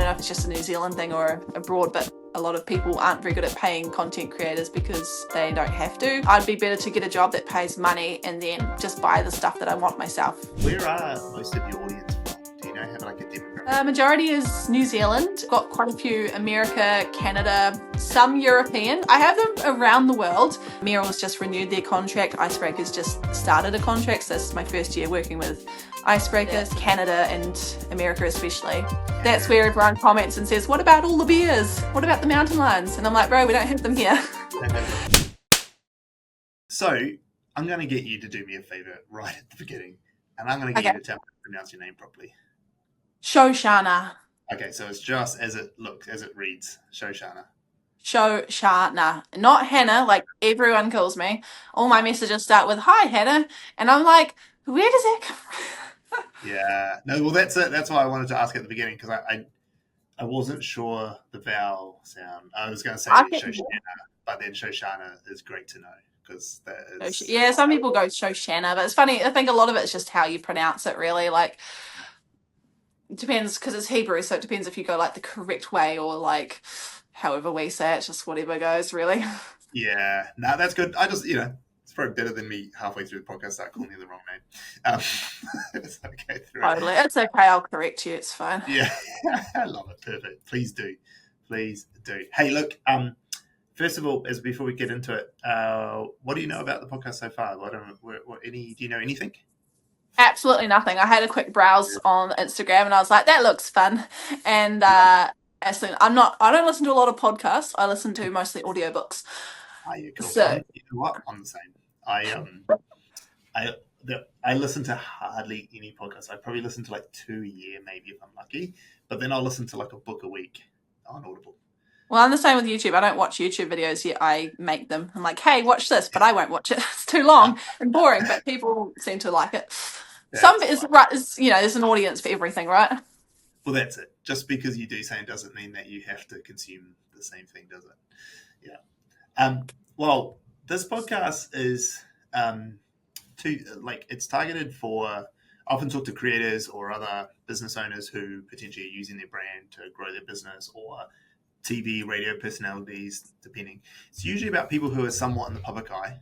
know if it's just a New Zealand thing or abroad, but a lot of people aren't very good at paying content creators because they don't have to. I'd be better to get a job that pays money and then just buy the stuff that I want myself. Where are most of your audience from? Do you know, have like a demographic? Majority is New Zealand. Got quite a few America, Canada, some European. I have them around the world. Merrell's just renewed their contract. Icebreaker's just started a contract. So this is my first year working with Icebreakers, Canada and America especially. That's where everyone comments and says, what about all the bears? What about the mountain lions? And I'm like, bro, we don't have them here. So I'm going to get you to do me a favor right at the beginning. And I'm going to get you to tell me to pronounce your name properly. Shoshannah. Okay, so it's just as it looks, as it reads, Shoshannah. Shoshannah, not Hannah, like everyone calls me. All my messages start with, hi, Hannah. And I'm like, where does that come from? Yeah, no, well, that's it. That's why I wanted to ask at the beginning, because I wasn't sure the vowel sound. I was going to say Shoshannah, but then Shoshannah is great to know. Because yeah, some people go Shoshannah, but it's funny. I think a lot of it's just how you pronounce it, really. Like, it depends, because it's Hebrew, so it depends if you go like the correct way or like however we say it, just whatever goes, really. Yeah, no, that's good. I just, it's probably better than me halfway through the podcast start calling you the wrong name. It's okay. Totally, it's okay. I'll correct you. It's fine. Yeah, I love it. Perfect. Please do. Hey, look. First of all, before we get into it, what do you know about the podcast so far? Do you know anything? Absolutely nothing. I had a quick browse on Instagram and I was like, that looks fun. And I don't listen to a lot of podcasts. I listen to mostly audiobooks. Yeah, cool. So, you know what? I'm the same. I listen to hardly any podcasts. I probably listen to like 2 a year, maybe if I'm lucky. But then I'll listen to like a book a week on Audible. Well, I'm the same with YouTube. I don't watch YouTube videos yet. I make them. I'm like, hey, watch this, but I won't watch it. It's too long and boring, but people seem to like it. There's an audience for everything, right? Well, that's it. Just because you do something doesn't mean that you have to consume the same thing, does it? Yeah. Well, this podcast is it's targeted for. I often talk to creators or other business owners who potentially are using their brand to grow their business, or TV, radio personalities, depending. It's usually about people who are somewhat in the public eye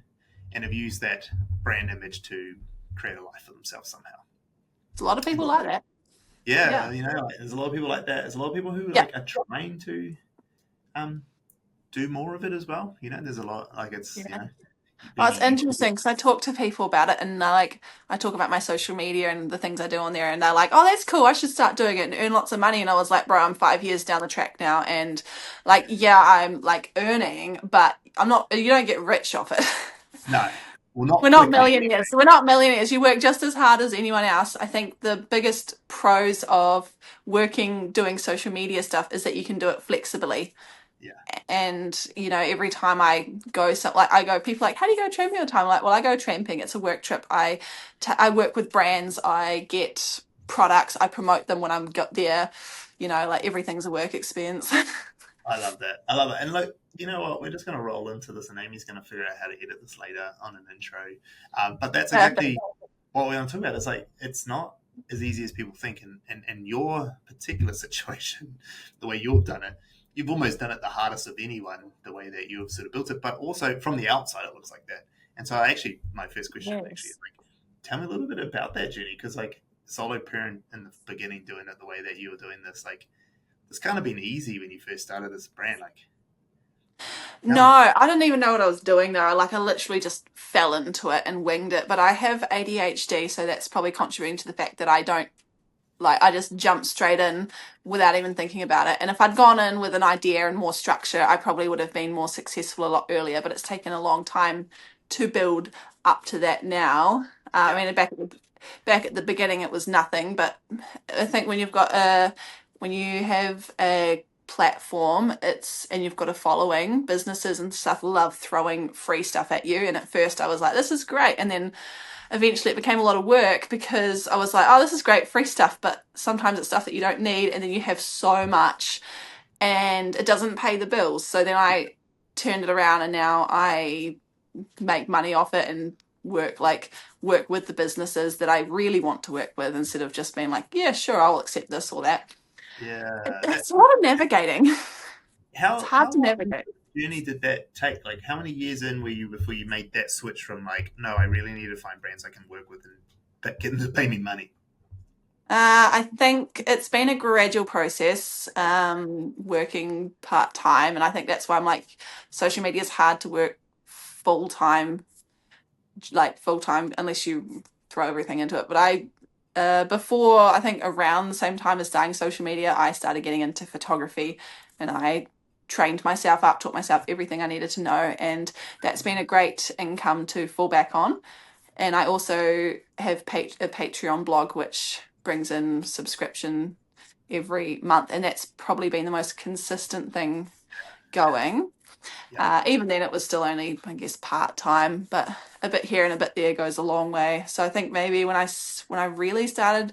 and have used that brand image to create a life for themselves somehow. There's a lot of people like that. Yeah. There's a lot of people like that. There's a lot of people who are trying to do more of it as well. There's a lot, it's, Well, it's interesting because I talk to people about it and I talk about my social media and the things I do on there and they're like, oh, that's cool. I should start doing it and earn lots of money. And I was like, bro, I'm 5 years down the track now. And I'm like earning, but you don't get rich off it. No. We're not millionaires. We're not millionaires. You work just as hard as anyone else. I think the biggest pros of doing social media stuff is that you can do it flexibly. Yeah. And, every time I go, people are like, how do you go tramping all the time? I'm like, well, I go tramping. It's a work trip. I work with brands. I get products. I promote them when I'm there. Everything's a work expense. I love that. And look, you know what? We're just going to roll into this and Amy's going to figure out how to edit this later on an intro. But that's exactly what we're going to talk about. It's like, it's not as easy as people think. And your particular situation, the way you've done it, you've almost done it the hardest of anyone, the way that you've sort of built it. But also from the outside, it looks like that. And so my first question is tell me a little bit about that journey. Because solo parent in the beginning, doing it the way that you were doing this, it's kind of been easy when you first started this brand. No, I didn't even know what I was doing though. I literally just fell into it and winged it. But I have ADHD, so that's probably contributing to the fact that I don't I just jumped straight in without even thinking about it. And if I'd gone in with an idea and more structure, I probably would have been more successful a lot earlier. But it's taken a long time to build up to that now. Back at the beginning, it was nothing. But I think when you have a platform, and you've got a following, businesses and stuff love throwing free stuff at you. And at first, I was like, this is great, and then eventually it became a lot of work because I was like, oh, this is great, free stuff, but sometimes it's stuff that you don't need, and then you have so much and it doesn't pay the bills. So then I turned it around and now I make money off it and work with the businesses that I really want to work with instead of just being like, yeah, sure, I'll accept this or that. Yeah. It's a lot of navigating. It's hard How to long navigate. journey did that take? Like, how many years in were you before you made that switch from like, no, I really need to find brands I can work with and that can pay me money? I think it's been a gradual process, working part time, and I think that's why I'm like, social media is hard to work full time, like full time, unless you throw everything into it. But before, I think around the same time as starting social media, I started getting into photography, and I trained myself up, taught myself everything I needed to know, and that's been a great income to fall back on. And I also have a Patreon blog, which brings in subscription every month. And that's probably been the most consistent thing going. Yeah. Even then, it was still only, I guess, part time, but a bit here and a bit there goes a long way. So I think maybe when I really started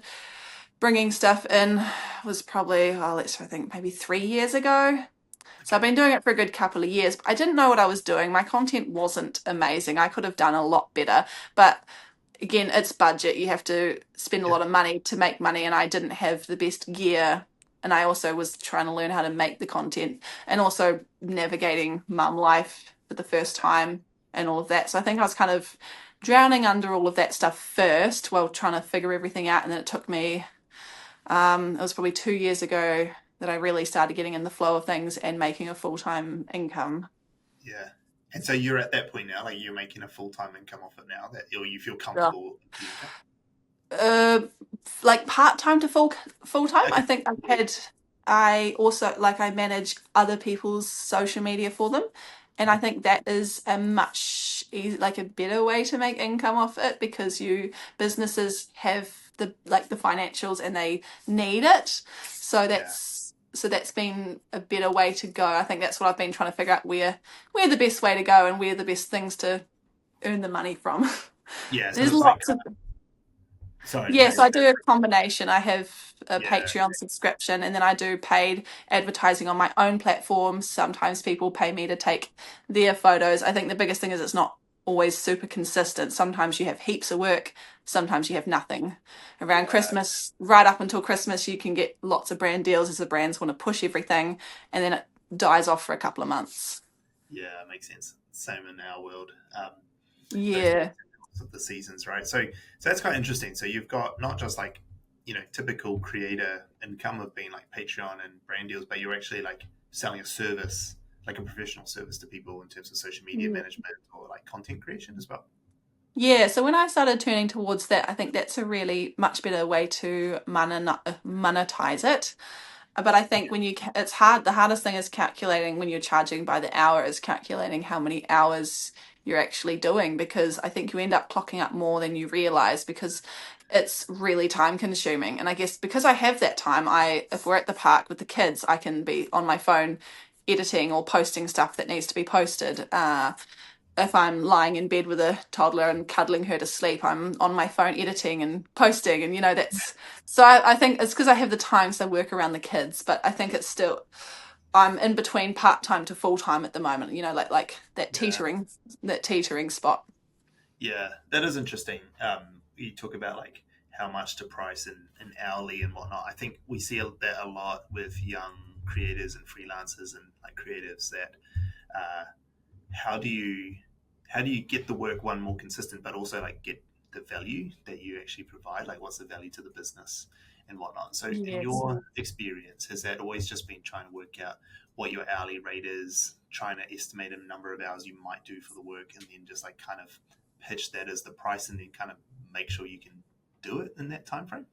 bringing stuff in was probably, oh, let's I think maybe 3 years ago. So I've Okay. been doing it for a good couple of years. I didn't know what I was doing. My content wasn't amazing. I could have done a lot better, but again, it's budget. You have to spend a Yeah. lot of money to make money, and I didn't have the best gear. And I also was trying to learn how to make the content and also navigating mum life for the first time and all of that. So I think I was kind of drowning under all of that stuff first while trying to figure everything out. And then it took me, it was probably 2 years ago that I really started getting in the flow of things and making a full time income. Yeah. And so you're at that point now, like you're making a full time income off it now, that or you feel Yeah. comfortable with the income. uh like part time to full time. I Okay. think I also like I manage other people's social media for them, and I think that is a much like a better way to make income off it because you businesses have the financials and they need it. So Yeah. that's been a better way to go. I think that's what I've been trying to figure out where the best way to go and where the best things to earn the money from. Yeah. So There's it's like, lots of sorry, no, Yes, I do a combination. I have a yeah, Patreon subscription and then I do paid advertising on my own platforms. Sometimes people pay me to take their photos. I think the biggest thing is it's not always super consistent. Sometimes you have heaps of work, sometimes you have nothing. Around yeah, Christmas, right up until Christmas, you can get lots of brand deals as the brands want to push everything, and then it dies off for a couple of months. yeah, makes sense. Same in our world. Those Yeah. of the seasons, right? So that's quite interesting. So you've got not just like typical creator income of being like Patreon and brand deals, but you're actually like selling a service, like a professional service to people in terms of social media management or like content creation as well. Yeah, so when I started turning towards that, I think that's a really much better way to monetize it. But I think Okay. when it's hard, the hardest thing is calculating when you're charging by the hour is calculating how many hours you're actually doing because I think you end up clocking up more than you realize because it's really time consuming. And I guess because I have that time, if we're at the park with the kids, I can be on my phone editing or posting stuff that needs to be posted. If I'm lying in bed with a toddler and cuddling her to sleep, I'm on my phone editing and posting, and that's so I think it's because I have the time, so I work around the kids. But I think it's still I'm in between part time to full time at the moment. Like Yeah. that teetering spot. Yeah, that is interesting. You talk about like how much to price in hourly and whatnot. I think we see that a lot with young creators and freelancers and like creatives that uh, how do you get the work one more consistent, but also like get the value that you actually provide? Like, what's the value to the business and whatnot? So, in Yes. your experience, has that always just been trying to work out what your hourly rate is, trying to estimate a number of hours you might do for the work, and then just like kind of pitch that as the price, and then kind of make sure you can do it in that time frame?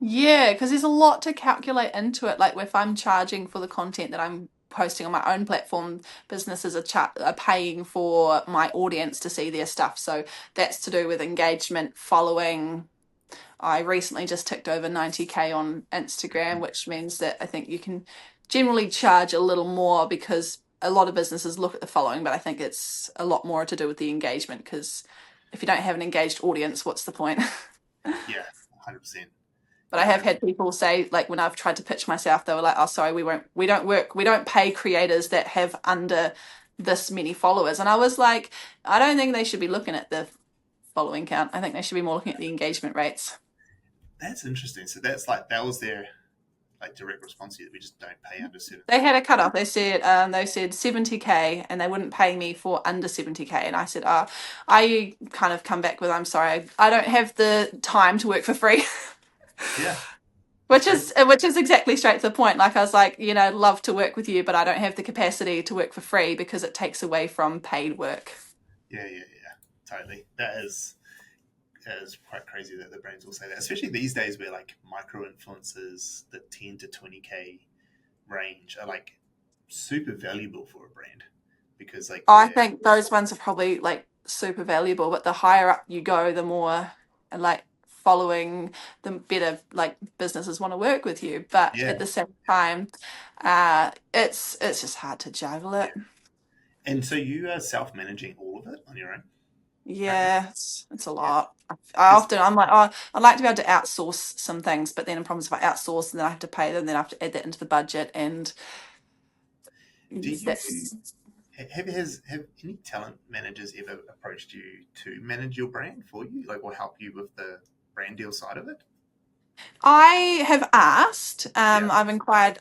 Yeah, because there's a lot to calculate into it. Like if I'm charging for the content that I'm posting on my own platform, businesses are paying for my audience to see their stuff. So that's to do with engagement, following. I recently just ticked over 90K on Instagram, which means that I think you can generally charge a little more because a lot of businesses look at the following, but I think it's a lot more to do with the engagement because if you don't have an engaged audience, what's the point? Yeah, 100%. But I Yeah, have had people say, like when I've tried to pitch myself, they were like, "Oh, sorry, we don't pay creators that have under this many followers." And I was like, I don't think they should be looking at the following count. I think they should be more looking at the engagement rates. that's interesting. So that's like that was their like direct response to you that we just don't pay under certain They had a threshold? cutoff. They said 70K and they wouldn't pay me for under 70K. And I said, I kind of come back with, I'm sorry, I don't have the time to work for free. Yeah, that's Which crazy. is exactly straight to the point. Like I was like, love to work with you, but I don't have the capacity to work for free because it takes away from paid work. Yeah, totally. That is quite crazy that the brands will say that, especially these days where like micro influencers, the 10 to 20K range are like super valuable for a brand because like I they're think those ones are probably like super valuable, but the higher up you go, the more like following, the better like businesses want to work with you. But yeah at the same time, it's just hard to juggle yeah. it. And so you are self managing all of it on your own currently? Yeah, it's a Yeah. lot. Is I'm like, oh, I'd like to be able to outsource some things, but then the problem is if I outsource and then I have to pay them, then I have to add that into the budget, and do you that's have any talent managers ever approached you to manage your brand for you, like, or help you with the brand deal side of it? I have asked, Yeah, I've inquired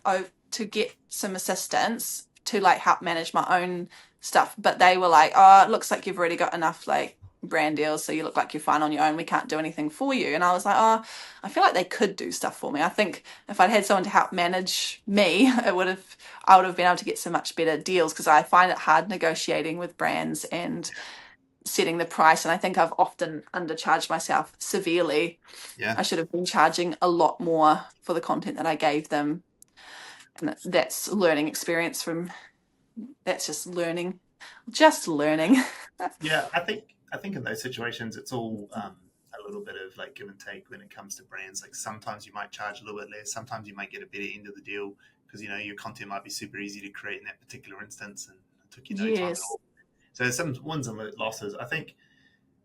to get some assistance to like help manage my own stuff, but they were like, "Oh, it looks like you've already got enough like brand deals, so you look like you're fine on your own. We can't do anything for you." And I was like, "Oh, I feel like they could do stuff for me. I think if I'd had someone to help manage me, I would have been able to get some much better deals because I find it hard negotiating with brands and setting the price, and I think I've often undercharged myself severely. yeah, I should have been charging a lot more for the content that I gave them. And that's learning experience from that's just learning. yeah. I think in those situations, it's all a little bit of like give and take when it comes to brands. Like sometimes you might charge a little bit less, sometimes you might get a better end of the deal because your content might be super easy to create in that particular instance, and it took you no time at Yes. all. So there's some wins and losses. I think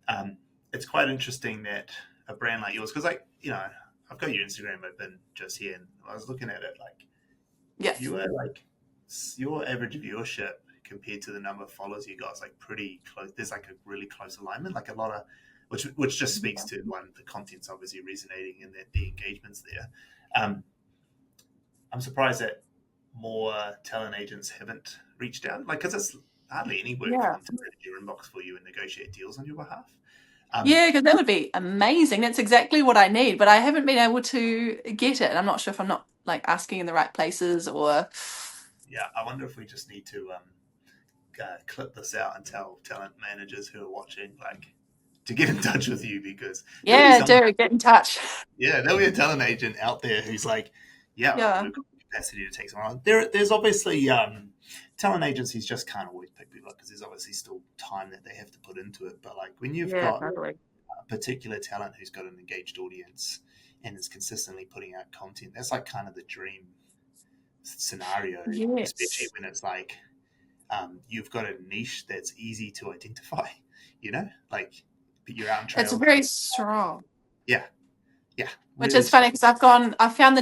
um, it's quite interesting that a brand like yours, because I've got your Instagram open just here, and I was looking at it like Yeah. you are like your average viewership compared to the number of followers you got is like pretty close. There's like a really close alignment, like a lot of which just speaks to one, the content's obviously resonating and that the engagement's there. Um, I'm surprised that more talent agents haven't reached out, like because it's hardly any work for Yeah. them to manage your inbox for you and negotiate deals on your behalf. Um, Yeah, because that would be amazing. That's exactly what I need, but I haven't been able to get it. And I'm not sure if I'm not like asking in the right places or yeah, I wonder if we just need to clip this out and tell talent managers who are watching, like, to get in touch with you because there'll be yeah, someone, do get in touch. yeah, there'll be a talent agent out there who's like, yeah, Yeah. we've got the capacity to take someone on. There's obviously talent agencies just can't always pick people up because there's obviously still time that they have to put into it. But like when you've Yeah, got totally. a particular talent who's got an engaged audience and is consistently putting out content, that's like kind of the dream scenario, especially Yes. when it's like you've got a niche that's easy to identify, like you're out in It's trails. very strong. Yeah, yeah, Which really is funny strong. because I found the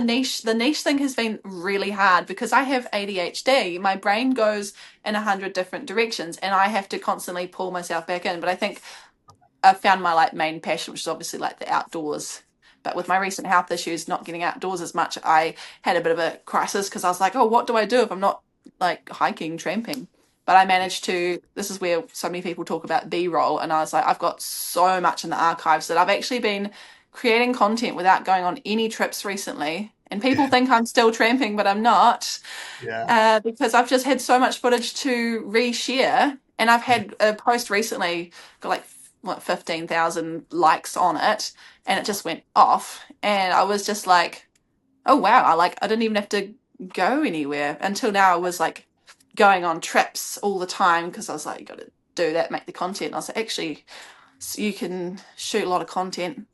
niche thing has been really hard because I have ADHD. My brain goes in 100 different directions and I have to constantly pull myself back in. But I think I've found my like main passion, which is obviously like the outdoors. But with my recent health issues, not getting outdoors as much, I had a bit of a crisis because I was like, oh, what do I do if I'm not like hiking, tramping? But I Yeah, managed to, this is where so many people talk about B-roll. And I was like, I've got so much in the archives that I've actually been creating content without going on any trips recently. And people yeah, think I'm still tramping, but I'm not, yeah, because I've just had so much footage to reshare. And I've yeah, had a post recently got like what 15,000 likes on it, and it just went off. And I was just like, oh wow, I didn't even have to go anywhere until now. I was like going on trips all the time because I was like, you got to do that, make the content. And I was like, actually, so you can shoot a lot of content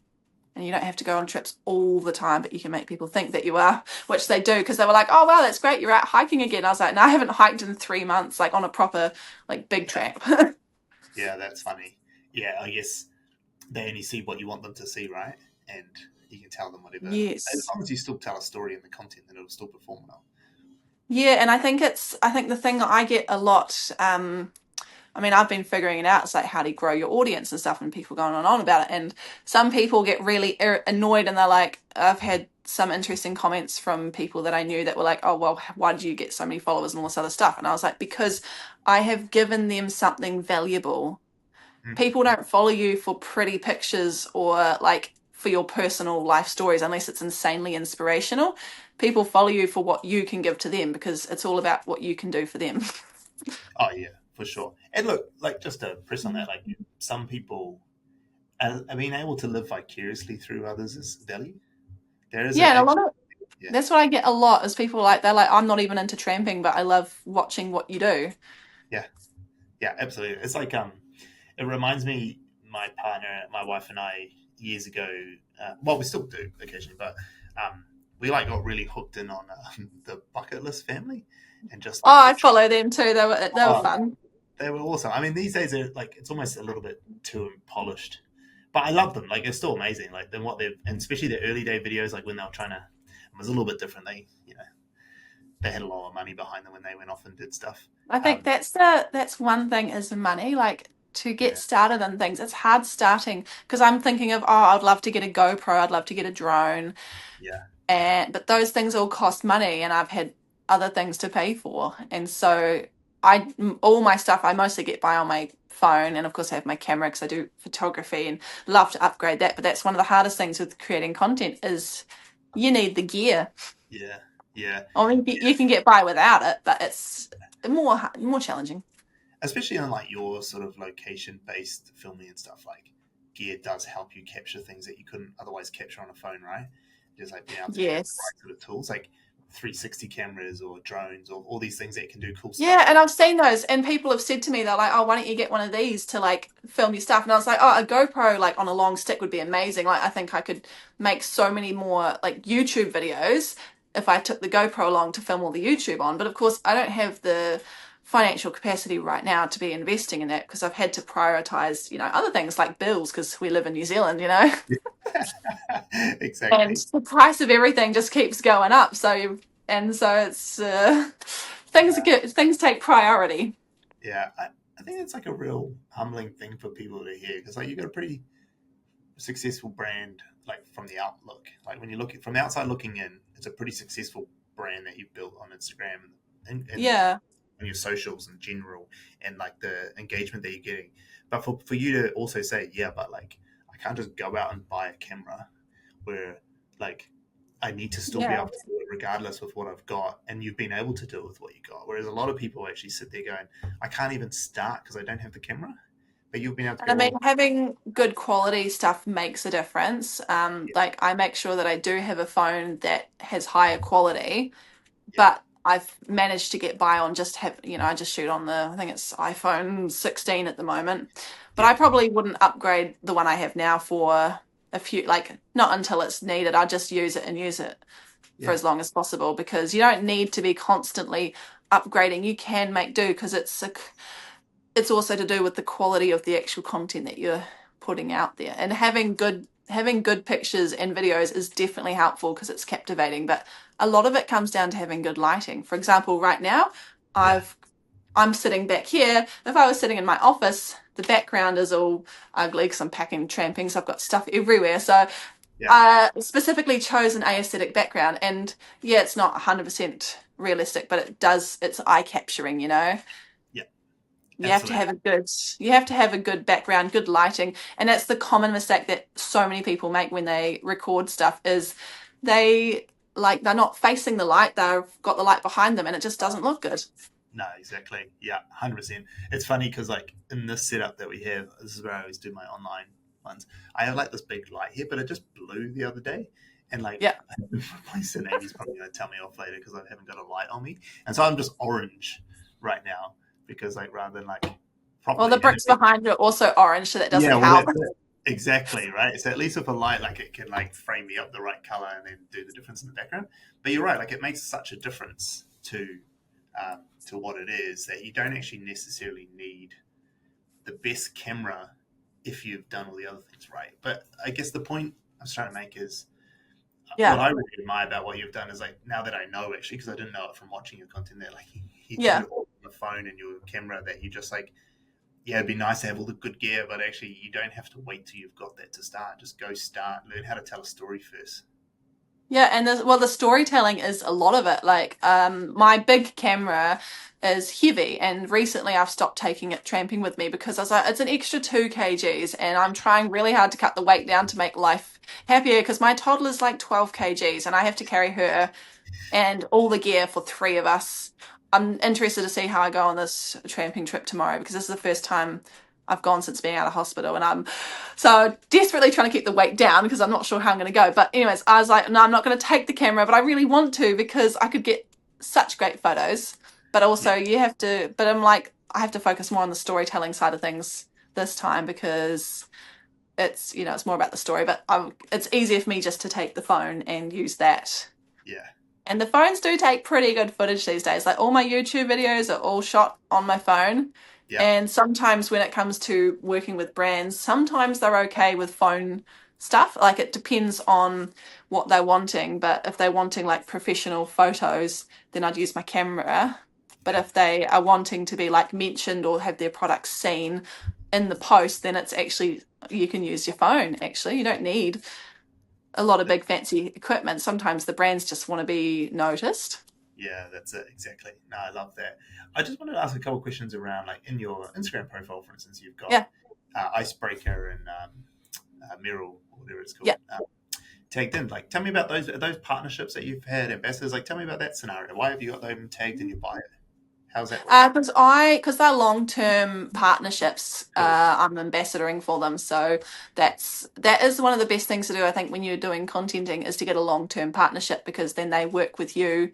and you don't have to go on trips all the time, but you can make people think that you are, which they do because they were like, oh, wow, that's great. You're out hiking again. I was like, no, I haven't hiked in 3 months, like on a proper, like big yeah. tramp. Yeah, that's funny. Yeah, I guess they only see what you want them to see, right? And you can tell them whatever. As Yes. long as you still tell a story in the content, then it'll still perform well. Yeah. And I think the thing that I get a lot, I mean, I've been figuring it out. It's like, how do you grow your audience and stuff, and people going on and on about it. And some people get really annoyed, and they're like, I've had some interesting comments from people that I knew that were like, oh, well, why did you get so many followers and all this other stuff? And I was like, because I have given them something valuable. People don't follow you for pretty pictures or like for your personal life stories unless it's insanely inspirational. People follow you for what you can give to them because it's all about what you can do for them. Oh yeah, for sure. And look, like just to press on that, like some people are being able to live vicariously through others is value. There is Yeah, a and a lot actually, of yeah, that's what I get a lot is people like they're like, I'm not even into tramping, but I love watching what you do. yeah, yeah, absolutely. It's like it reminds me my partner, my wife, and I years ago. Well, we still do occasionally, but we like got really hooked in on the bucket list family, and just Oh, like the I follow them too. They were oh, fun. they were awesome. I mean, these days they're like it's almost a little bit too polished, but I love them. Like it's still amazing. Like then what they've and especially the early day videos, like when they were trying to, it was a little bit different. They they had a lot of money behind them when they went off and did stuff. I think Um, that's one thing is the money. Like to get yeah, started on things, it's hard starting because I'm thinking of, oh, I'd love to get a GoPro, I'd love to get a drone, yeah, and but those things all cost money, and I've had other things to pay for, and so all my stuff I mostly get by on my phone, and of course I have my camera because I do photography and love to upgrade that. But that's one of the hardest things with creating content is you need the gear. yeah, yeah. I mean, you can get by without it, but it's more challenging. Especially on like your sort of location based filming and stuff, like gear does help you capture things that you couldn't otherwise capture on a phone, right? Just like being able to have the Yes. right sort of tools like 360 cameras or drones or all these things that can do cool Yeah, stuff. and I've seen those, and people have said to me, they're like, "Oh, why don't you get one of these to like film your stuff?" And I was like, "Oh, a GoPro like on a long stick would be amazing. Like, I think I could make so many more like YouTube videos if I took the GoPro along to film all the YouTube on." But of course, I don't have the financial capacity right now to be investing in that because I've had to prioritize, other things like bills because we live in New Zealand. And Exactly. the price of everything just keeps going up. So it's things take priority. Yeah, I think it's like a real humbling thing for people to hear because like you got a pretty successful brand like from the outlook. Like when you look at from the outside looking in, it's a pretty successful brand that you've built on Instagram and Yeah, on your socials in general and like the engagement that you're getting. But for you to also say, yeah, but like I can't just go out and buy a camera where like I need to still be yeah. able to do it regardless with what I've got. And you've been able to do it with what you got. Whereas a lot of people actually sit there going, I can't even start because I don't have the camera. But you've been able to And I go, mean, well, having good quality stuff makes a difference. yeah, Like I make sure that I do have a phone that has higher quality, yeah, but I've managed to get by on I just shoot on I think it's iPhone 16 at the moment. But yeah, I probably wouldn't upgrade the one I have now for a few, like not until it's needed. I just use it and use it for yeah, as long as possible because you don't need to be constantly upgrading. You can make do because it's also to do with the quality of the actual content that you're putting out there, and having good pictures and videos is definitely helpful because it's captivating, but a lot of it comes down to having good lighting. For example, right now yeah, I'm sitting back here. If I was sitting in my office, the background is all ugly because I'm packing tramping, so I've got stuff everywhere. So yeah, I specifically chose an aesthetic background, and yeah, it's not 100% realistic, but it's eye capturing. yeah, You have to absolutely. have a good you have to have a good background, good lighting, and that's the common mistake that so many people make when they record stuff is they they're not facing the light, they've got the light behind them and it just doesn't look good. No, exactly. Yeah, 100%. It's funny because, like, in this setup that we have, this is where I always do my online ones. I have, like, this big light here, but it just blew the other day. And, like, Yeah. my son Amy's probably going to tell me off later because I haven't got a light on me. And so I'm just orange right now because, like, rather than, like, Well, the properly. And bricks behind you are also orange, so that yeah, doesn't well, help. that's it. Exactly, right? So at least with a light, like, it can, like, frame me up the right color and then do the difference in the background. But you're right, like, it makes such a difference to what it is that you don't actually necessarily need the best camera if you've done all the other things right. But I guess the point I was trying to make is what Yeah. I really admire about what you've done is like now that I know actually because I didn't know it from watching your content there, like you did Yeah. it all on the phone and your camera that you just like yeah, it'd be nice to have all the good gear, but actually, you don't have to wait till you've got that to start. Just go start, learn how to tell a story first. Yeah, and the storytelling is a lot of it. Like, my big camera is heavy, and recently I've stopped taking it tramping with me because I was like, it's an extra 2 kgs, and I'm trying really hard to cut the weight down to make life happier because my toddler's like 12 kgs, and I have to carry her and all the gear for three of us. I'm interested to see how I go on this tramping trip tomorrow because this is the first time I've gone since being out of hospital, and I'm so desperately trying to keep the weight down because I'm not sure how I'm going to go. But anyways, I was like, no, I'm not going to take the camera, but I really want to because I could get such great photos. But also, Yeah, you have to. But I'm like, I have to focus more on the storytelling side of things this time because it's more about the story. But it's easier for me just to take the phone and use that, yeah, and the phones do take pretty good footage these days. Like all my YouTube videos are all shot on my phone. yeah, And sometimes when it comes to working with brands, sometimes they're okay with phone stuff. Like it depends on what they're wanting. But if they're wanting like professional photos, then I'd use my camera. But yeah. if they are wanting to be like mentioned or have their products seen in the post, then it's actually, you can use your phone actually. You don't need a lot of big fancy equipment. Sometimes the brands just want to be noticed. Yeah, that's it exactly. No, I love that. I just wanted to ask a couple of questions around, like in your Instagram profile, for instance, you've got Yeah, Icebreaker and Merrell, or whatever it's yeah. called, tagged in. Like, tell me about those partnerships that you've had, ambassadors. Like, tell me about that scenario. Why have you got them tagged in your bio? How's that work? Because they're long term partnerships. Cool. I'm ambassadoring for them, so that is one of the best things to do. I think when you're doing contenting is to get a long term partnership because then they work with you.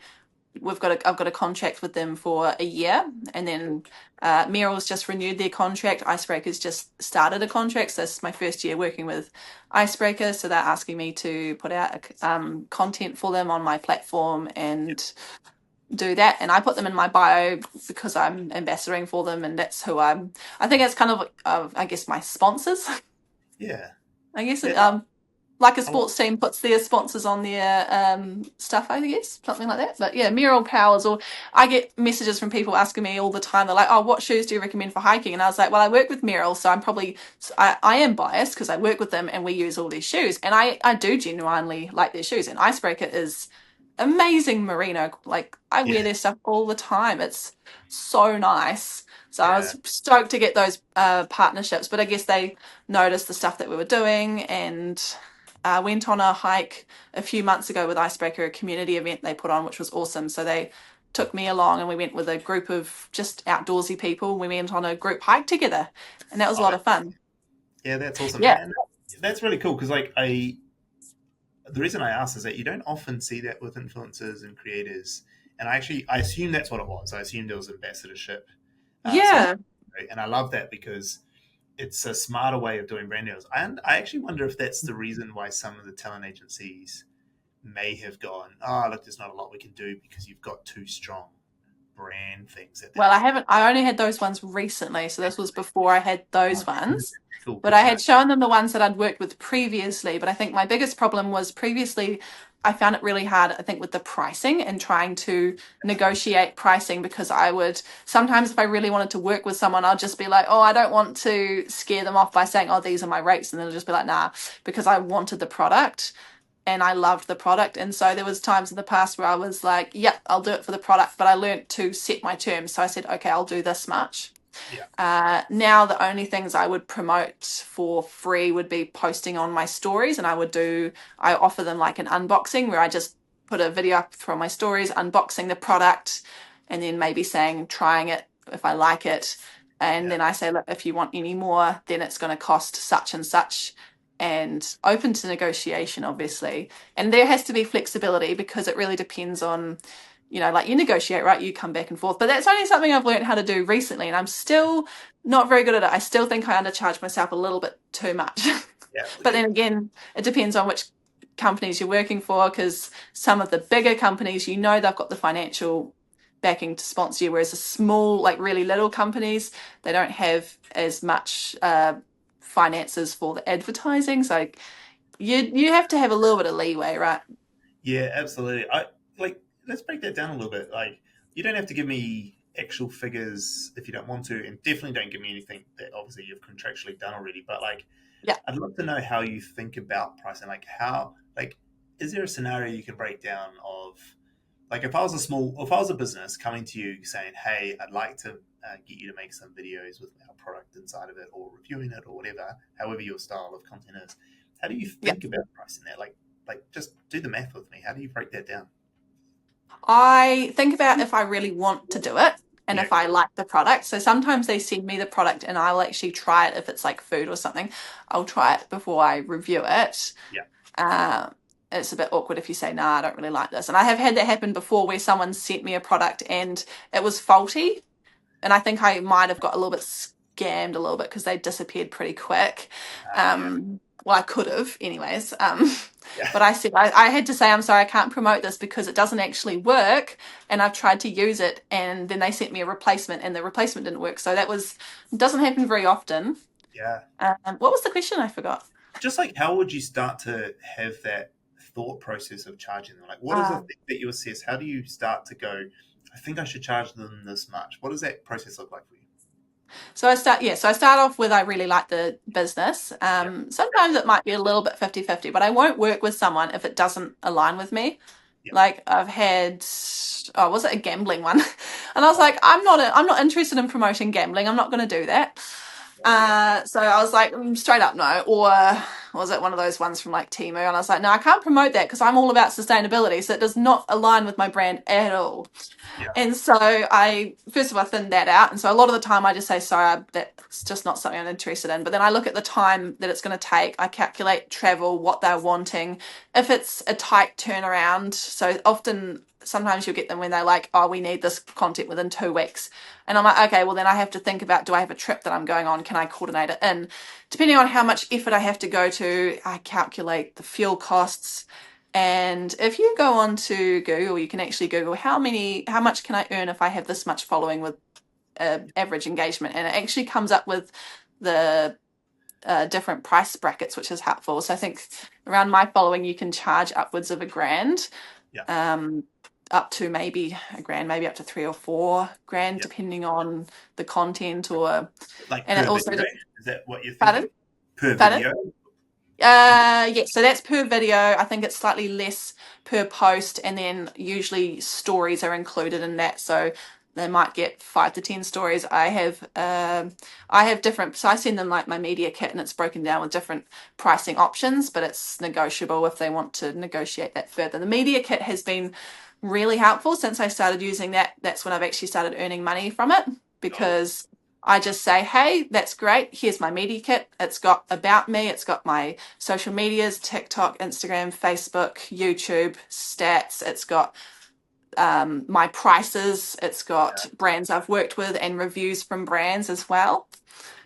I've got a contract with them for a year, and then Merrell's just renewed their contract. Icebreaker's just started a contract, so this is my first year working with Icebreaker. So they're asking me to put out content for them on my platform and do that, and I put them in my bio because I'm ambassadoring for them, and that's who I think it's kind of I guess my sponsors. Yeah. I guess Yeah. like a I love, sports team puts their sponsors on their stuff, I guess, something like that. But yeah, Merrell Powers, or I get messages from people asking me all the time. They're like, "Oh, what shoes do you recommend for hiking?" And I was like, "Well, I work with Merrell, so I am biased because I work with them and we use all these shoes, and I do genuinely like their shoes. And Icebreaker is amazing merino. Like I wear yeah. their stuff all the time. It's so nice." So I Yeah. was stoked to get those partnerships, but I guess they noticed the stuff that we were doing, and went on a hike a few months ago with Icebreaker, a community event they put on, which was awesome. So they took me along, and we went with a group of just outdoorsy people. We went on a group hike together, and that was a Oh, lot of fun. yeah, that's awesome. Yeah. And that's really cool because, like, the reason I asked is that you don't often see that with influencers and creators. And I assume that's what it was. I assumed it was ambassadorship. So, Yeah. and I love that because it's a smarter way of doing brand deals. And I actually wonder if that's the reason why some of the talent agencies may have gone, oh, look, there's not a lot we can do because you've got two strong brand things that Well, they're I haven't. I only had those ones recently, so this was before I had those doing. ones. Cool, But good I to know. had shown them the ones that I'd worked with previously. But I think my biggest problem was previously, I found it really hard, I think, with the pricing and trying to negotiate pricing because I would sometimes, if I really wanted to work with someone, I'll just be like, oh, I don't want to scare them off by saying, oh, these are my rates. And then they'll just be like, nah, because I wanted the product and I loved the product. And so there was times in the past where I was like, yeah, I'll do it for the product, but I learned to set my terms. So I said, okay, I'll do this much. Yeah, Now the only things I would promote for free would be posting on my stories, and I offer them like an unboxing where I just put a video up from my stories unboxing the product, and then maybe saying trying it if I like it, and yeah, then I say, look, if you want any more, then it's going to cost such and such, and open to negotiation, obviously. And there has to be flexibility because it really depends on, like you negotiate, right? You come back and forth. But that's only something I've learned how to do recently, and I'm still not very good at it. I still think I undercharge myself a little bit too much. yeah, But then again, it depends on which companies you're working for, because some of the bigger companies, they've got the financial backing to sponsor you, whereas the small, like really little companies, they don't have as much finances for the advertising. So you have to have a little bit of leeway, right? yeah, absolutely. I like let's break that down a little bit. Like, you don't have to give me actual figures if you don't want to, and definitely don't give me anything that obviously you've contractually done already. But like, Yeah. I'd love to know how you think about pricing. Like, how, like, is there a scenario you can break down of, like, if I was a business coming to you saying, "Hey, I'd like to get you to make some videos with our product inside of it, or reviewing it, or whatever, however your style of content is," how do you Yeah. think about pricing that? Like, just do the math with me. How do you break that down? I think about if I really want to do it and Yeah, if I like the product. So sometimes they send me the product and I'll actually try it if it's like food or something. I'll try it before I review it. yeah, Uh, it's a bit awkward if you say, "Nah, I don't really like this." And I have had that happen before where someone sent me a product and it was faulty. And I think I might have got a little bit scammed a little bit because they disappeared pretty quick. yeah, Well, I could have, anyways. yeah, But I said I had to say, "I'm sorry, I can't promote this because it doesn't actually work, and I've tried to use it." And then they sent me a replacement, and the replacement didn't work. So that was doesn't happen very often. yeah. What was the question? I forgot. Just like, how would you start to have that thought process of charging them? Like, what is the Uh, thing that you assess? How do you start to go, I think I should charge them this much? What does that process look like for you? So I start off with I really like the business. Yeah, Sometimes it might be a little bit 50-50, but I won't work with someone if it doesn't align with me. yeah, Like I've had, oh, was it a gambling one? And I was like, I'm not interested in promoting gambling. I'm not going to do that. yeah, So I was like, straight up no. Or was it one of those ones from like Temu? And I was like, no, I can't promote that because I'm all about sustainability. So it does not align with my brand at all. yeah, And so I, first of all, thinned that out. And so a lot of the time I just say, sorry, that's just not something I'm interested in. But then I look at the time that it's going to take. I calculate travel, what they're wanting. If it's a tight turnaround, so often, sometimes you'll get them when they're like, "Oh, we need this content within 2 weeks." And I'm like, okay, well, then I have to think about, do I have a trip that I'm going on? Can I coordinate it in? Depending on how much effort I have to go to, I calculate the fuel costs. And if you go on to Google, you can actually Google how much can I earn if I have this much following with average engagement, and it actually comes up with the different price brackets, which is helpful. So I think around my following, you can charge upwards of $1,000, yeah, um, up to maybe $1,000, maybe up to 3 or 4 grand, yeah. depending on the content. Or Like, and it per also, video? Is that what you're pardon, thinking? Per pardon. video? Yeah, so that's per video. I think it's slightly less per post, and then usually stories are included in that. So they might get 5 to 10 stories. I have different, so I send them like my media kit, and it's broken down with different pricing options, but it's negotiable if they want to negotiate that further. The media kit has been really helpful since I started using that. That's when I've actually started earning money from it, Oh, because I just say, "Hey, that's great. Here's my media kit. It's got about me. It's got my social medias, TikTok, Instagram, Facebook, YouTube, stats. It's got my prices. It's got yeah. brands I've worked with and reviews from brands as well."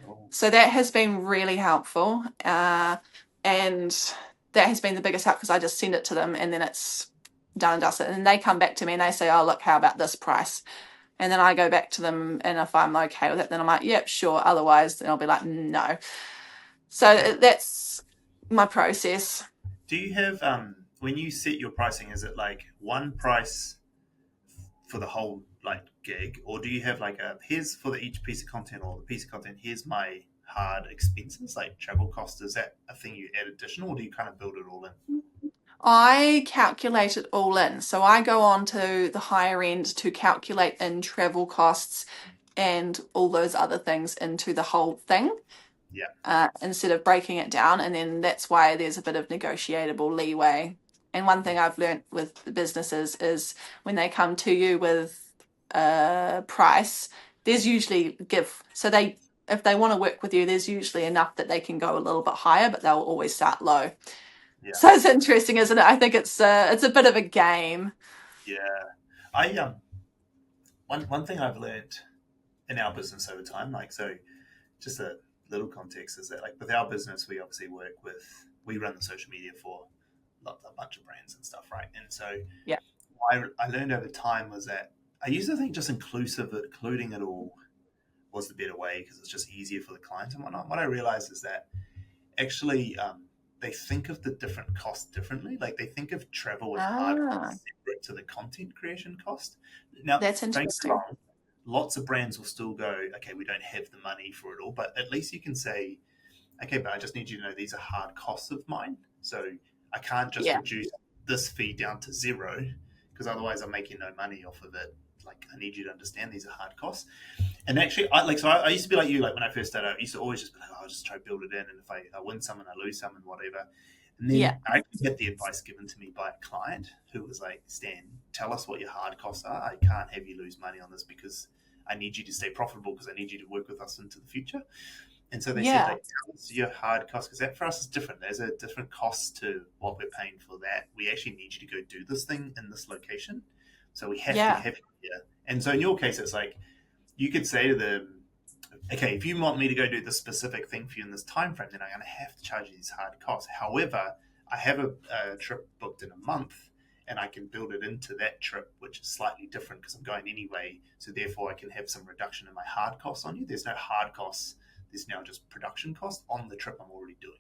Oh, So that has been really helpful. And that has been the biggest help because I just send it to them and then it's done and dusted. And they come back to me and they say, "Oh, look, how about this price?" And then I go back to them, and if I'm okay with it, then I'm like, "Yep, sure." Otherwise, then I'll be like, "No." So cool. that's my process. Do you have, when you set your pricing, is it like one price for the whole like gig, or do you have like a, here's for each piece of content, or the piece of content, here's my hard expenses like travel costs? Is that a thing you add additional, or do you kind of build it all in? I calculate it all in. So I go on to the higher end to calculate in travel costs and all those other things into the whole thing, Yeah, instead of breaking it down. And then that's why there's a bit of negotiable leeway. And one thing I've learnt with the businesses is when they come to you with a price, there's usually give. So if they want to work with you, there's usually enough that they can go a little bit higher, but they'll always start low. yeah, So it's interesting, isn't it? I think it's a bit of a game. yeah. I one thing I've learned in our business over time, like, so just a little context is that, like, with our business, we obviously we run the social media for a bunch of brands and stuff, right? And so Yeah. I learned over time was that I used to think just including it all was the better way because it's just easier for the client and whatnot. What I realized is that actually, they think of the different costs differently. Like, they think of travel and hardware Ah, separate to the content creation cost. Now, that's don't get me interesting. wrong, lots of brands will still go, okay, we don't have the money for it all, but at least you can say, okay, but I just need you to know these are hard costs of mine. So I can't just Yeah. reduce this fee down to zero because otherwise I'm making no money off of it. Like I need you to understand these are hard costs. And actually, I used to be like you. Like when I first started out, I used to always just be like, oh, I'll just try to build it in, and if I win some and I lose some and whatever. And Yeah. then I actually had the advice given to me by a client who was like, Stan, tell us what your hard costs are. I can't have you lose money on this because I need you to stay profitable because I need you to work with us into the future. And so they said, Yeah. like, tell us your hard cost because that for us is different. There's a different cost to what we're paying for that. We actually need you to go do this thing in this location. So we have to Yeah. have you here. And so in your case, it's like you could say to them, okay, if you want me to go do this specific thing for you in this time frame, then I'm going to have to charge you these hard costs. However, I have a trip booked in a month and I can build it into that trip, which is slightly different because I'm going anyway. So therefore, I can have some reduction in my hard costs on you. There's no hard costs. There's now just production costs on the trip I'm already doing.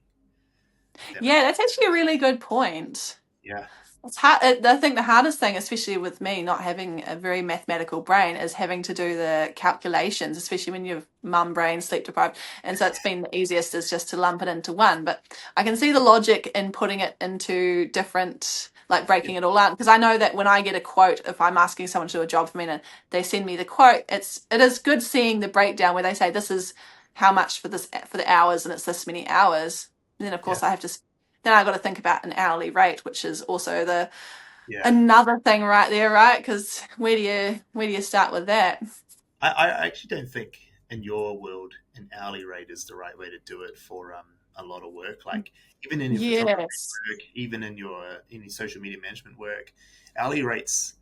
Yeah, that's actually a really good point. Yeah. It's hard. I think the hardest thing, especially with me not having a very mathematical brain, is having to do the calculations, especially when you've mum brain, sleep deprived. And so it's been the easiest is just to lump it into one. But I can see the logic in putting it into different, like breaking Yep. it all out. Because I know that when I get a quote, if I'm asking someone to do a job for me and they send me the quote, it is good seeing the breakdown where they say this is how much for the hours and it's this many hours. And then of Yeah. course then I got to think about an hourly rate, which is also the Yeah. another thing right there, right? Because where do you start with that? I actually don't think in your world an hourly rate is the right way to do it for a lot of work. Like even in your photography Yes. work, even in your social media management work, hourly rates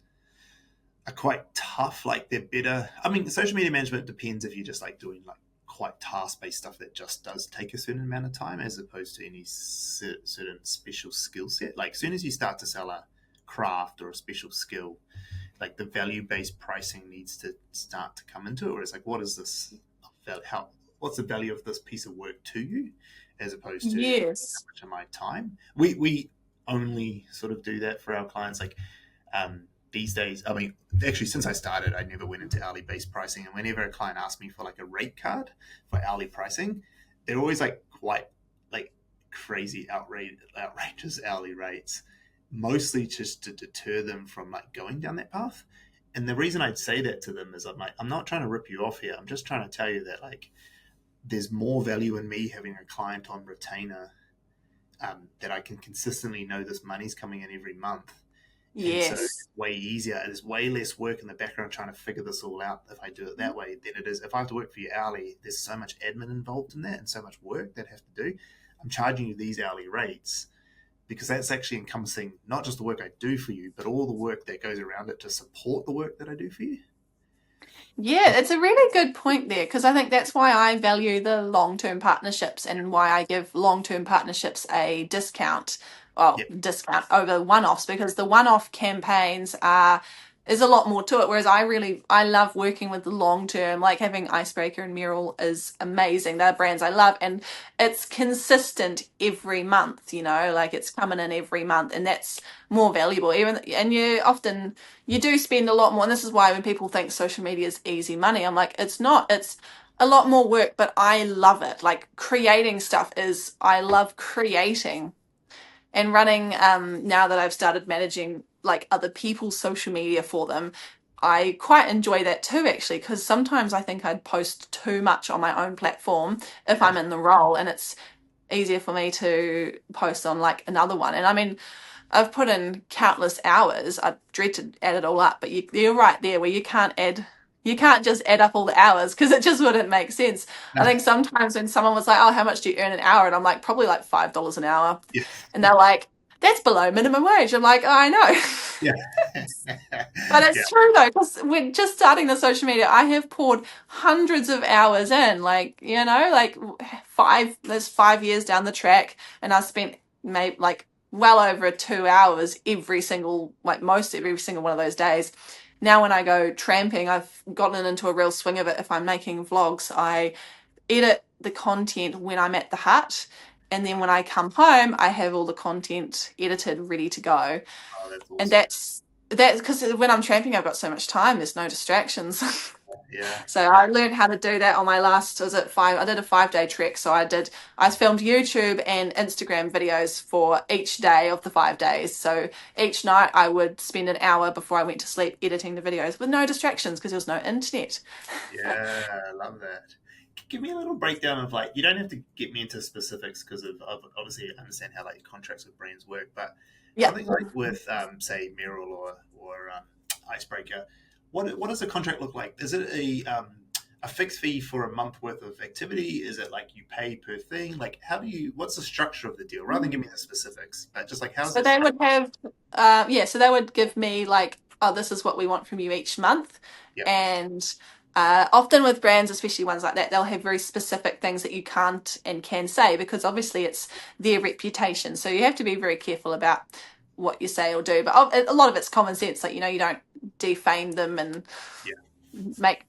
are quite tough. Like they're better. I mean, social media management depends if you're just like doing like quite task based stuff that just does take a certain amount of time, as opposed to any certain special skill set. Like as soon as you start to sell a craft or a special skill, like the value based pricing needs to start to come into it. Where it's like, what is this? How? What's the value of this piece of work to you, as opposed to how Yes. much of my time? We only sort of do that for our clients. Like these days, I mean, actually, since I started, I never went into hourly based pricing. And whenever a client asks me for like a rate card for hourly pricing, they're always like quite like crazy, outrageous hourly rates, mostly just to deter them from like going down that path. And the reason I'd say that to them is I'm like, I'm not trying to rip you off here. I'm just trying to tell you that like there's more value in me having a client on retainer, that I can consistently know this money's coming in every month. And so Yes. it's way easier. There's way less work in the background trying to figure this all out if I do it that way than it is if I have to work for you hourly. There's so much admin involved in that and so much work that I have to do. I'm charging you these hourly rates because that's actually encompassing not just the work I do for you, but all the work that goes around it to support the work that I do for you. Yeah, it's a really good point there because I think that's why I value the long-term partnerships and why I give long-term partnerships a discount, well, Yep. discount over one-offs because the one-off campaigns are is a lot more to it. Whereas I love working with the long term, like having Icebreaker and Merrell is amazing. They're brands I love and it's consistent every month, like it's coming in every month and that's more valuable. And you do spend a lot more. And this is why when people think social media is easy money, I'm like, it's not. It's a lot more work, but I love it. Like creating stuff I love creating and running. Now that I've started managing like other people's social media for them, I quite enjoy that too, actually, because sometimes I think I'd post too much on my own platform if I'm in the role, and it's easier for me to post on like another one. And I mean, I've put in countless hours. I dread to add it all up, but you're right there where you can't just add up all the hours because it just wouldn't make sense. I No. think sometimes when someone was like, "Oh, how much do you earn an hour?" and I'm like, "Probably like $5 an hour," Yeah. and they're like, "That's below minimum wage." I'm like, "Oh, I know." Yeah. But Yeah. it's true though, because we're just starting the social media. I have poured hundreds of hours in, like there's 5 years down the track, and I spent maybe like well over 2 hours most every single one of those days. Now, when I go tramping, I've gotten into a real swing of it. If I'm making vlogs, I edit the content when I'm at the hut, and then when I come home, I have all the content edited, ready to go. Oh, that's And awesome. that's because when I'm tramping, I've got so much time. There's no distractions. Yeah. So I learned how to do that on my last, was it five? I did a 5 day trek. So I filmed YouTube and Instagram videos for each day of the 5 days. So each night I would spend an hour before I went to sleep editing the videos with no distractions because there was no internet. Yeah, I love that. Give me a little breakdown of like, you don't have to get me into specifics because of obviously I understand how like contracts with brands work, but Yeah. something like with say Merrell or Icebreaker, what does a contract look like? Is it a fixed fee for a month worth of activity? Is it like you pay per thing? Like how do you? What's the structure of the deal? Rather than give me the specifics, but just like how's So that they structured? would have, yeah, so they would give me like, oh, this is what we want from you each month. Yep. And often with brands, especially ones like that, they'll have very specific things that you can't and can say because obviously it's their reputation. So you have to be very careful about what you say or do. But a lot of it's common sense. Like, you don't defame them and Yeah. make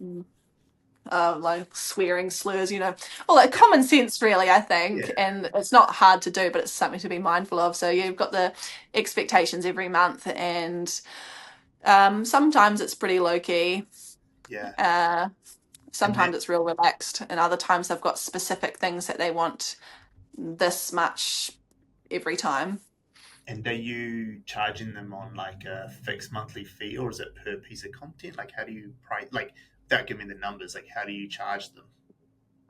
like swearing slurs, all that Yeah. common sense, really, I Yeah. think. And it's not hard to do, but it's something to be mindful of. So you've got the expectations every month, and sometimes it's pretty low key. Yeah. Uh, And that Sometimes it's real relaxed, and other times they've got specific things that they want this much every time. And are you charging them on like a fixed monthly fee, or is it per piece of content? Like, how do you price? Like, without giving me the numbers, like, how do you charge them?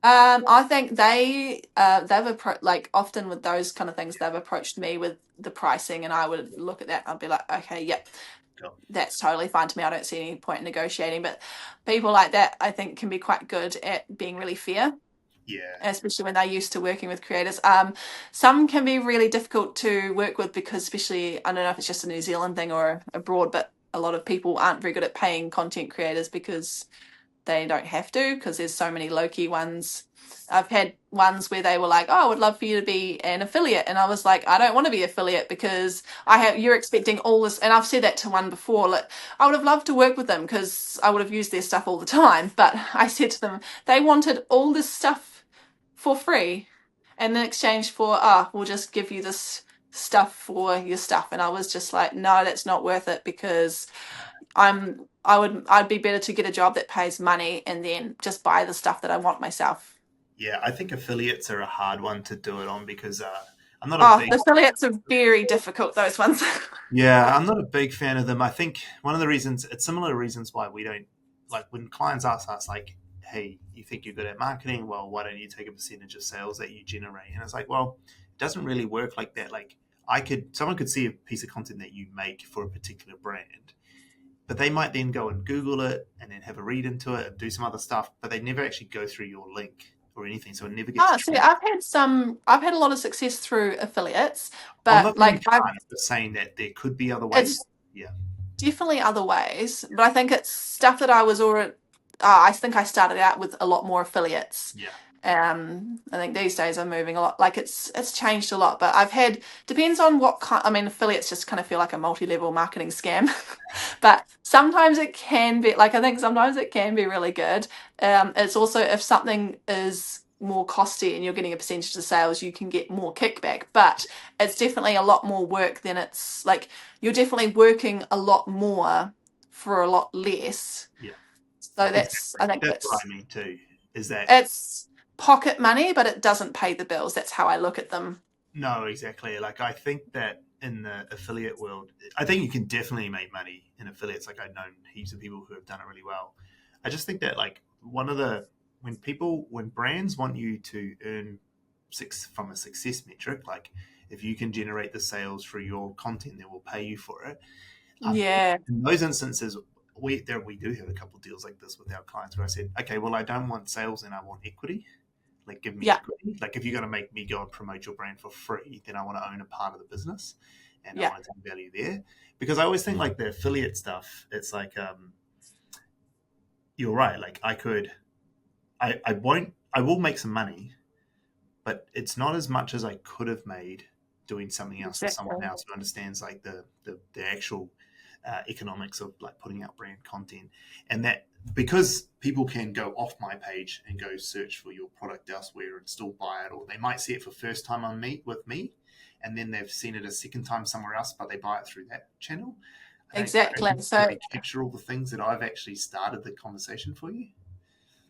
I think like often with those kind of things, they've approached me with the pricing, and I would look at that. I'd be like, okay, yep, Go. that's totally fine to me. I don't see any point in negotiating. But people like that, I think, can be quite good at being really fair, Yeah, especially when they're used to working with creators. Some can be really difficult to work with because, especially, I don't know if it's just a New Zealand thing or abroad, but a lot of people aren't very good at paying content creators because they don't have to because there's so many low-key ones. I've had ones where they were like, oh, I would love for you to be an affiliate. And I was like, I don't want to be affiliate because you're expecting all this. And I've said that to one before. Like, I would have loved to work with them because I would have used their stuff all the time. But I said to them, they wanted all this stuff for free. And in exchange for, we'll just give you this stuff for your stuff. And I was just like, no, that's not worth it because I'd be better to get a job that pays money and then just buy the stuff that I want myself. yeah. I think affiliates are a hard one to do it on because I'm not a Oh, big the affiliates are very difficult, those ones. yeah, I'm not a big fan of them. I think one of the reasons it's similar reasons why we don't like when clients ask us like, "Hey, you think you're good at marketing? Well, why don't you take a percentage of sales that you generate?" And it's like, well, it doesn't really work like that. Like, someone could see a piece of content that you make for a particular brand, but they might then go and Google it and then have a read into it and do some other stuff, but they never actually go through your link or anything, so it never gets See, tracked. I've had a lot of success through affiliates, Well, I'm but not saying you like can't, I'm just saying that there could be other ways. it's Yeah, definitely other ways, but I think it's stuff that I was already. I think I started out with a lot more affiliates. yeah, I think these days I'm moving a lot. Like it's changed a lot, but I've had depends on what kind. I mean, affiliates just kind of feel like a multi-level marketing scam, but sometimes it can be like I think sometimes it can be really good. It's also if something is more costly and you're getting a percentage of sales, you can get more kickback. But it's definitely a lot more work than it's like you're definitely working a lot more for a lot less. yeah. So I Exactly. think That's what I mean too. Is that it's pocket money, but it doesn't pay the bills. That's how I look at them. no, exactly. Like I think that in the affiliate world, I think you can definitely make money in affiliates. Like I've known heaps of people who have done it really well. I just think that like one of the when brands want you to earn from a success metric, like if you can generate the sales through your content, they will pay you for it. Yeah, In those instances, we do have a couple of deals like this with our clients where I said, okay, well I don't want sales and I want equity. Like give me yeah, equity. Like if you're going to make me go and promote your brand for free, then I want to own a part of the business and I yeah, want to take value there. Because I always think like the affiliate stuff, it's like you're right. Like I will make some money, but it's not as much as I could have made doing something else with someone exactly. else who understands like the actual economics of like putting out brand content, and that because people can go off my page and go search for your product elsewhere and still buy it, or they might see it for first time on me with me, and then they've seen it a second time somewhere else, but they buy it through that channel. I don't Exactly. think So they capture all the things that I've actually started the conversation for you.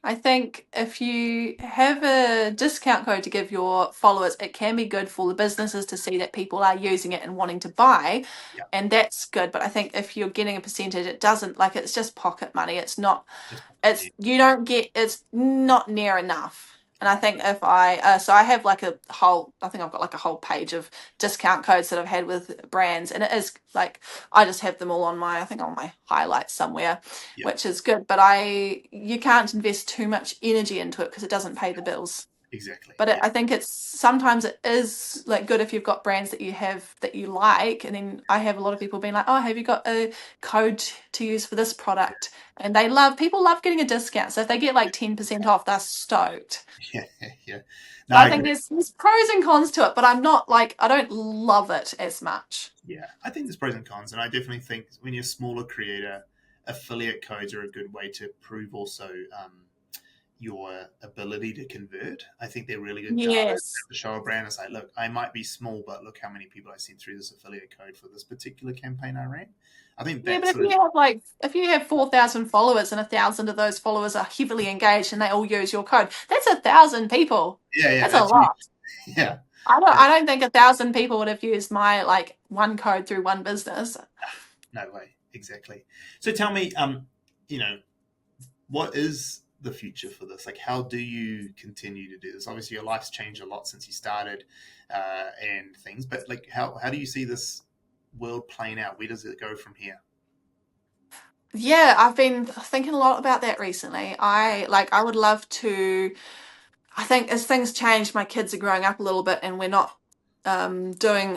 I think if you have a discount code to give your followers, it can be good for the businesses to see that people are using it and wanting to buy, Yeah, and that's good. But I think if you're getting a percentage, it doesn't, like, it's just pocket money. It's not, just it's, money. you don't get, it's not near enough. And I think if so I have like a whole, I think I've got like a whole page of discount codes that I've had with brands, and it is like, I just have them all on my, I think on my highlights somewhere, Yeah, which is good. But you can't invest too much energy into it because it doesn't pay the bills. exactly. But Yeah, I think it's sometimes it is like good if you've got brands that you have that you like, and then I have a lot of people being like, "Oh, have you got a code to use for this product?" And people love getting a discount. So if they get like 10% off, they're stoked. yeah, yeah. No, So I I think agree. there's pros and cons to it, but I'm not like, I don't love it as much. Yeah, I think there's pros and cons, and I definitely think when you're a smaller creator, affiliate codes are a good way to prove also your ability to convert. I think they're really good data Yes. to show a brand. It's like, look, I might be small, but look how many people I sent through this affiliate code for this particular campaign I ran. I think Yeah, that but sort of if you have 4,000 followers and 1,000 of those followers are heavily engaged and they all use your code, that's 1,000 people. yeah, That's a that's huge. lot. Yeah, I that, don't think 1,000 people would have used my like one code through one business. no way, exactly. So tell me, you know, what is the future for this? Like, how do you continue to do this? Obviously, your life's changed a lot since you started, and things. But like, how do you see this world playing out? Where does it go from here? Yeah, I've been thinking a lot about that recently. I would love to, I think as things change, my kids are growing up a little bit and we're not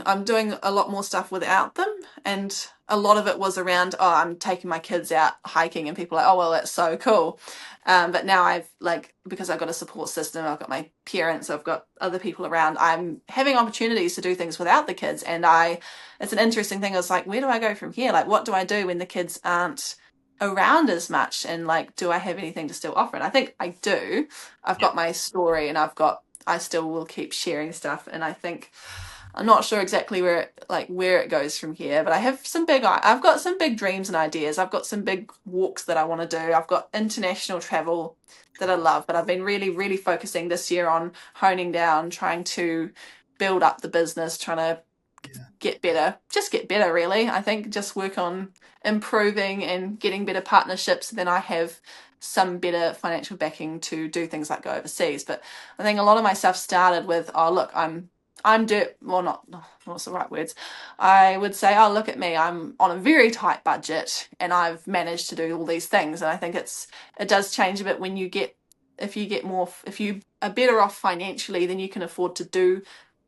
I'm doing a lot more stuff without them, and a lot of it was around, oh, I'm taking my kids out hiking, and people are like, oh well, that's so cool. But now I've like, because I've got a support system, I've got my parents, I've got other people around, I'm having opportunities to do things without the kids, and I it's an interesting thing. It's like, where do I go from here? Like, what do I do when the kids aren't around as much, and like, do I have anything to still offer? And I think I do. I've Yeah, got my story, and I still will keep sharing stuff, and I think I'm not sure exactly where it goes from here, but I've got some big dreams and ideas. I've got some big walks that I want to do. I've got international travel that I cool. love, but I've been really, really focusing this year on honing down, trying to build up the business, trying to Yeah, get better, just get better, really. I think just work on improving and getting better partnerships. Then I have some better financial backing to do things like go overseas. But I think a lot of my stuff started with, oh, look, I'm well, not, what's the right words? I would say, oh, look at me, I'm on a very tight budget and I've managed to do all these things. And I think it does change a bit when if you are better off financially, then you can afford to do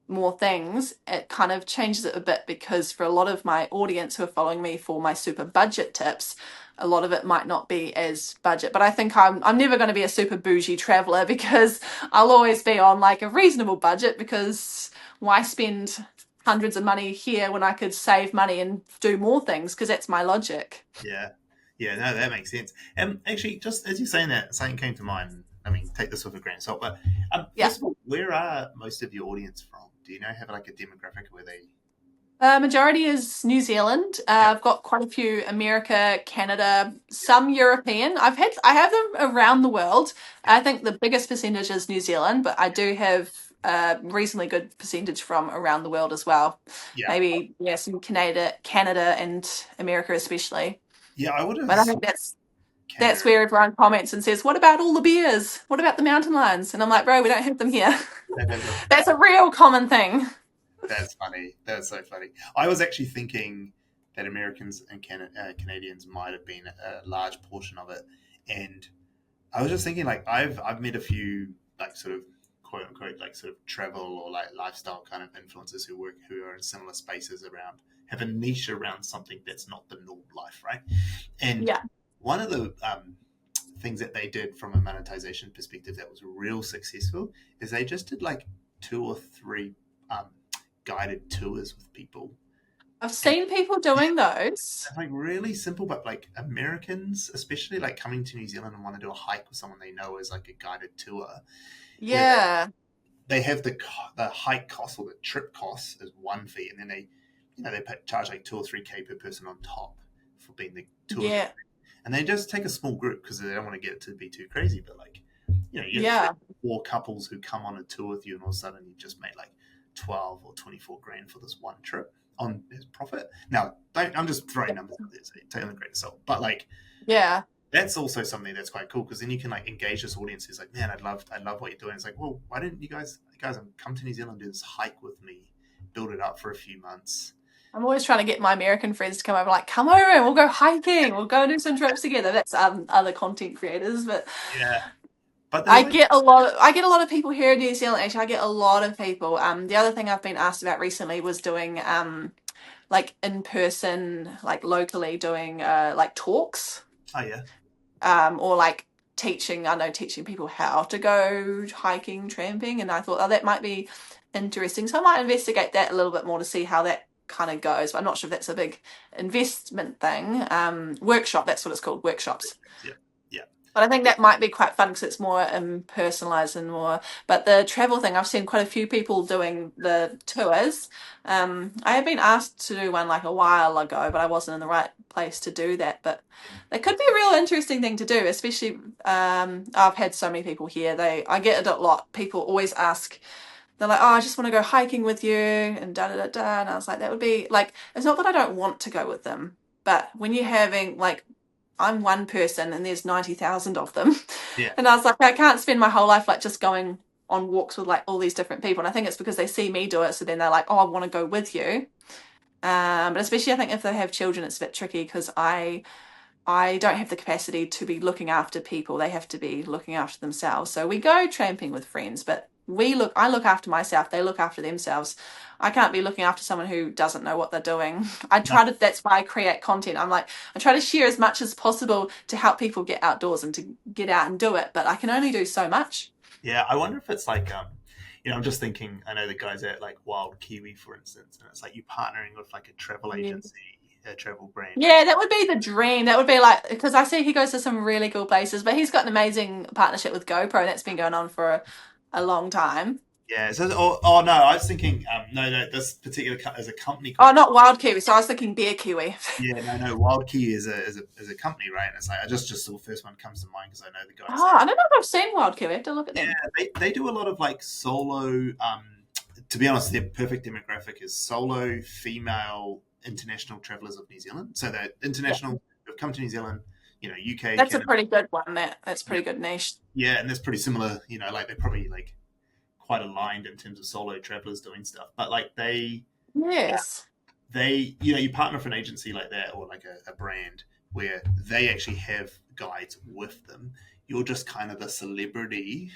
more things. It kind of changes it a bit, because for a lot of my audience who are following me for my super budget tips, a lot of it might not be as budget. But I think I'm never going to be a super bougie traveler, because I'll always be on like a reasonable budget, because why spend hundreds of money here when I could save money and do more things, because that's my logic. yeah, yeah. No, that makes sense. Actually, just as you're saying that, something came to mind. I mean, take this with a grain of salt. But Yeah. first of all, where are most of your audience from? Do you know have like a demographic where they? Majority is New Zealand. Yeah, I've got quite a few America, Canada, some European. I have them around the world. yeah, I think the biggest percentage is New Zealand, but I do have a reasonably good percentage from around the world as well. yeah, Maybe, yeah, some Canada and America especially. yeah. I would have But I thought think that's Canada. where everyone comments and says, "What about all the bears? What about the mountain lions?" And I'm like, "Bro, we don't have them here." That's a real common thing. That's funny. That's so funny. I was actually thinking that Americans and Canadians might have been a large portion of it, and I was just thinking like I've met a few like sort of quote unquote like sort of travel or like lifestyle kind of influencers who are in similar spaces around have a niche around something that's not the norm life, right? And Yeah. one of the things that they did from a monetization perspective that was real successful is they just did like two or three um, guided tours with people. I've And seen people doing those. like really simple, but like Americans, especially like coming to New Zealand and want to do a hike with someone they know as like a guided tour, where Yeah. they have the hike cost or the trip cost as one fee, and then they charge like 2 or 3K per person on top for being the tour guide. Yeah. And they just take a small group because they don't want to get it to be too crazy. But like you have three Yeah. or 4 couples who come on a tour with you, and all of a sudden you just made like 12 or 24 grand for this one trip on his profit. Now, I'm just throwing numbers out there, so take on the grain of salt. But like, Yeah. that's also something that's quite cool, because then you can like engage this audience who's like, man, I love what you're doing. It's like, well, why didn't you guys come to New Zealand, do this hike with me, build it up for a few months? I'm always trying to get my American friends to come over, like, come over and we'll go hiking. We'll go do some trips together. That's other content creators, but Yeah, but there's like, I get a lot of people here in New Zealand. Actually, I get a lot of people. The other thing I've been asked about recently was doing like in person, like locally doing like talks, oh yeah, or like teaching. I know teaching people how to go hiking, tramping, and I thought, oh, that might be interesting. So I might investigate that a little bit more to see how that kind of goes. But I'm not sure if that's a big investment thing. Workshop, that's what it's called, workshops. yeah, yeah, But I think that might be quite fun because it's more personalized and more. But the travel thing, I've seen quite a few people doing the tours. I had been asked to do one like a while ago, but I wasn't in the right place to do that. But it could be a real interesting thing to do, especially I've had so many people here. I get it a lot. People always ask. They're like, oh, I just want to go hiking with you, and da da da da. And I was like, that would be like, it's not that I don't want to go with them, but when you're having like, I'm one person and there's 90,000 of them. yeah, And I was like, I can't spend my whole life like just going on walks with like all these different people. And I think it's because they see me do it. So then they're like, oh, I want to go with you. But especially I think if they have children, it's a bit tricky because I don't have the capacity to be looking after people. They have to be looking after themselves. So we go tramping with friends, but I look after myself. They look after themselves. I can't be looking after someone who doesn't know what they're doing. no, That's why I create content. I try to share as much as possible to help people get outdoors and to get out and do it, but I can only do so much. yeah. I wonder if it's like, I'm just thinking. I know the guys at like Wild Kiwi, for instance, and it's like you partnering with like a travel Yeah. agency, a travel brand, and Yeah, that would be the dream. That would be like, because I see he goes to some really cool places, but he's got an amazing partnership with GoPro that's been going on for a long time. yeah. So, oh no, I was thinking, no, this particular is a company Oh, called. not wild kiwi. So I was thinking bear kiwi. Yeah, no. Wild Kiwi is a company, right? And it's like I just the first one comes to mind because I know the guys Oh, there. I don't know if I've seen wild kiwi. I have to look at Yeah, them. they do a lot of like solo. To be honest, their perfect demographic is solo female international travelers of New Zealand. So they're Yeah, international who've come to New Zealand, UK, that's a Canada. pretty good one. That's Yeah, pretty good niche. yeah, and that's pretty similar. Like they're probably like quite aligned in terms of solo travelers doing stuff. But like Yes. you partner with an agency like that, or like a brand where they actually have guides with them. You're just kind of the celebrity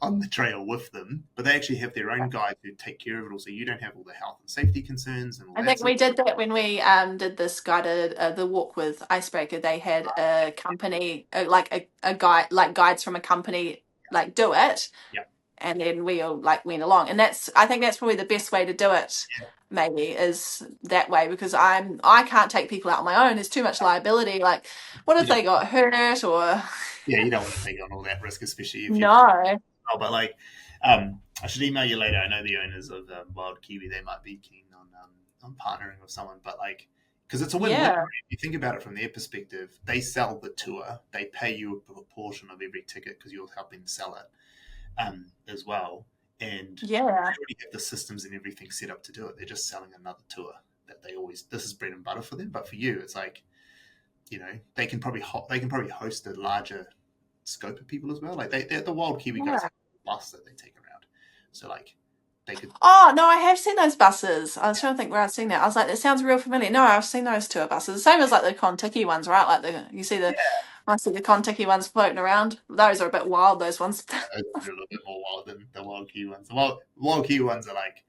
on the trail with them, but they actually have their own guides who take care of it all, so you don't have all the health and safety concerns and all I that think sort we of did that when we did this guided the walk with Icebreaker. They had a company like a guide like guides from a company like do it, yeah, and then we all like went along. And I think that's probably the best way to do it. Maybe is that way because I can't take people out on my own. There's too much liability. Like, what if yeah, they got hurt or yeah. You don't want to take on all that risk, especially if you've. no? Oh, but like, I should email you later. I know the owners of Wild Kiwi; they might be keen on partnering with someone, but like, because it's a win-win. Right? Yeah, If you think about it from their perspective, they sell the tour, they pay you a proportion of every ticket because you're helping sell it, as well, and they yeah. already have the systems and everything set up to do it. They're just selling another tour that they always. This is bread and butter for them, but for you, it's like they can probably host a larger scope of people as well. Like the Wild Kiwi guys Yeah. have a bus that they take around, so like they could. Oh no, I have seen those buses. I was trying to think where I'd seen that. I was like, that sounds real familiar. No, I've seen those tour buses. The same as like the Contiki ones, right? Like I see the Contiki ones floating around. Those are a bit wild. Those ones. They're a little bit more wild than the Wild Kiwi ones. The Wild Kiwi ones are like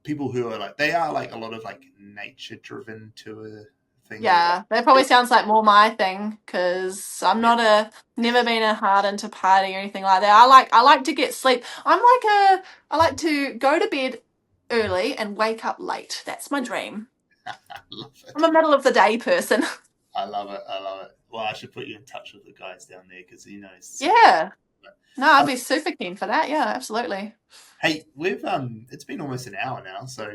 people who are like they are like a lot of like nature driven tour things. Yeah, that probably sounds like more my thing because I'm Yeah, not never been a hard into party or anything like that. I like to get sleep. I like to go to bed early and wake up late. That's my dream. I love it. I'm a middle of the day person. I love it. I love it. Well, I should put you in touch with the guys down there because he knows some. Yeah. No, I'd Um, be super keen for that. Yeah, absolutely. hey, we've it's been almost an hour now, so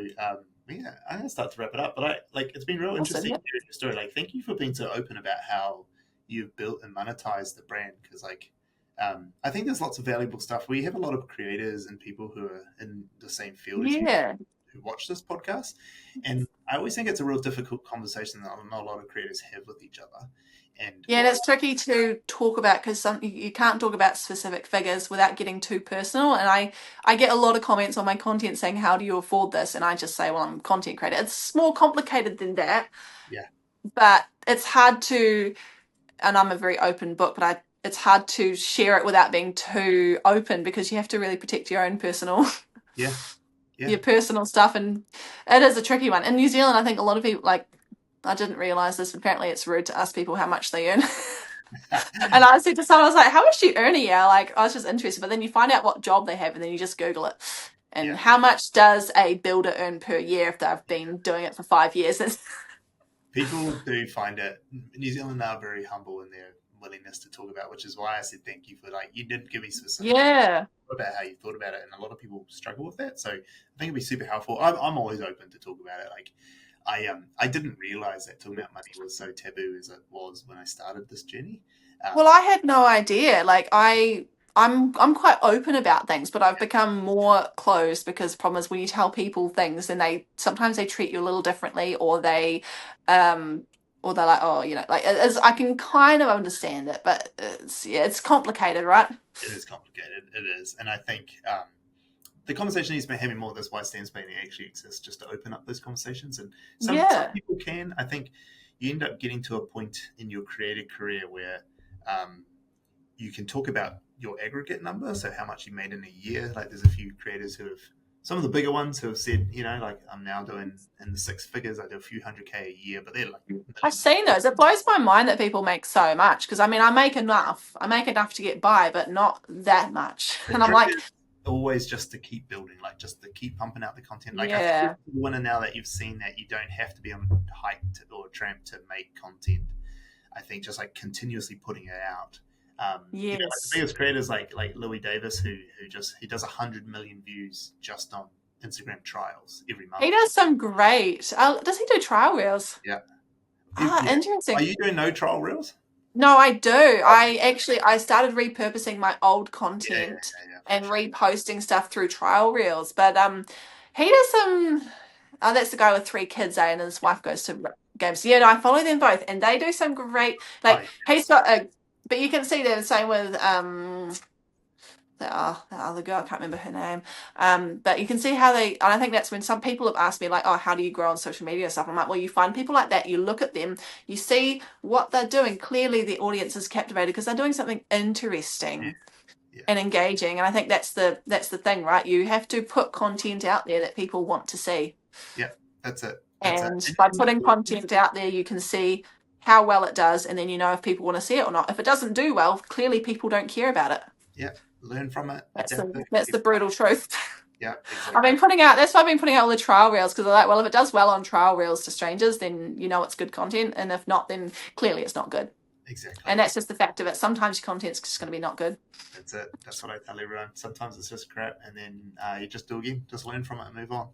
yeah, I'm gonna start to wrap it up. But it's been real Awesome. interesting Yeah. hearing your story. Like, thank you for being so open about how you've built and monetized the brand because I think there's lots of valuable stuff. We have a lot of creators and people who are in the same field as you Yeah. who watch this podcast, and I always think it's a real difficult conversation that not a lot of creators have with each other. And Yeah, and it's tricky to talk about because you can't talk about specific figures without getting too personal. And I get a lot of comments on my content saying, "How do you afford this?" And I just say, "Well, I'm a content creator." It's more complicated than that, yeah, but it's hard to. And I'm a very open book, but it's hard to share it without being too open because you have to really protect your own personal yeah, yeah. your personal stuff, and it is a tricky one. In New Zealand, I think a lot of people like. I didn't realize this. Apparently, it's rude to ask people how much they earn. And I said to someone, I was like, how much do you earn a year? Like, I was just interested. But then you find out what job they have and then you just Google it. And Yeah. how much does a builder earn per year if they've been doing it for 5 years? People do find it. New Zealand are very humble in their willingness to talk about, which is why I said thank you for you did give me specific Yeah. about how you thought about it, and a lot of people struggle with that. So I think it'd be super helpful. I'm always open to talk about it. I didn't realize that talking about money was so taboo as it was when I started this journey. Well, I had no idea. Like I'm quite open about things, but I've become more closed because the problem is when you tell people things, then sometimes they treat you a little differently, or they're like, oh, like I can kind of understand it, but it's complicated, right? It is complicated. It is, and I think the conversation he's been having more. That's why Stan's Planning actually exists, just to open up those conversations. And some people can. I think you end up getting to a point in your creative career where you can talk about your aggregate number, so how much you made in a year. Like there's a few creators who have, some of the bigger ones who have said, like I'm now doing in the six figures, I do a few $100K a year, but they're like, I've seen those. It blows my mind that people make so much because I mean I make enough to get by, but not that much. And I'm like, always just to keep building, like just to keep pumping out the content. Like I think the winner now that you've seen that you don't have to be on a hike or a tramp to make content. I think just like continuously putting it out. yes. Like the biggest creators like Louis Davis who does 100 million views just on Instagram trials every month. He does some great. Does he do trial reels? Yeah. Interesting. Are you doing no trial reels? No, I do. I started repurposing my old content and reposting stuff through trial reels. But he does some. Oh, that's the guy with 3 kids, and his wife goes to games. Yeah, no, I follow them both, and they do some great. He's got a. But you can see the same with the other girl. I can't remember her name. But you can see how and I think that's when some people have asked me like, oh, how do you grow on social media and stuff? I'm like, well, you find people like that, you look at them, you see what they're doing. Clearly the audience is captivated because they're doing something interesting and engaging. And I think that's the thing, right? You have to put content out there that people want to see. Yeah, that's it. And by putting content out there, you can see how well it does, and then if people want to see it or not. If it doesn't do well, clearly people don't care about it. Yeah, learn from it. That's the brutal truth. Yeah, exactly. That's why I've been putting out all the trial reels, because I'm like, well, if it does well on trial reels to strangers, then it's good content, and if not, then clearly it's not good. Exactly. And that's just the fact of it. Sometimes your content's just going to be not good. That's it. That's what I tell everyone. Sometimes it's just crap, and then you just do again. Just learn from it and move on.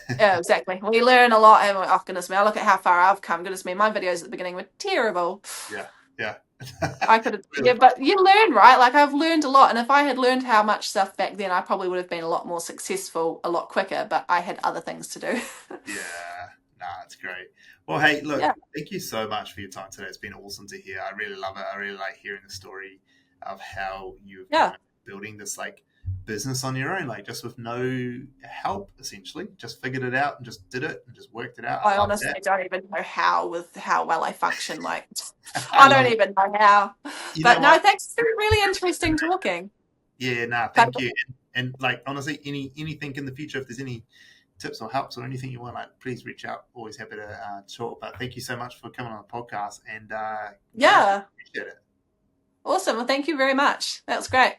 Yeah, exactly. Well, you learn a lot, and oh goodness me, I look at how far I've come. Goodness me, my videos at the beginning were terrible. Yeah. I could have, but you learn, right? Like I've learned a lot, and if I had learned how much stuff back then, I probably would have been a lot more successful, a lot quicker. But I had other things to do. It's great. Well, hey, look, thank you so much for your time today. It's been awesome to hear. I really love it. I really like hearing the story of how you've been building this business on your own, just with no help, essentially. Just figured it out and just did it and just worked it out. I honestly don't even know how well I function. I don't even know how. But no, thanks. It's been really interesting talking. Yeah, thank you. And honestly, anything in the future, if there's any tips or helps or anything you want, please reach out. Always happy to talk. But thank you so much for coming on the podcast, and appreciate it. Awesome. Well, thank you very much. That was great.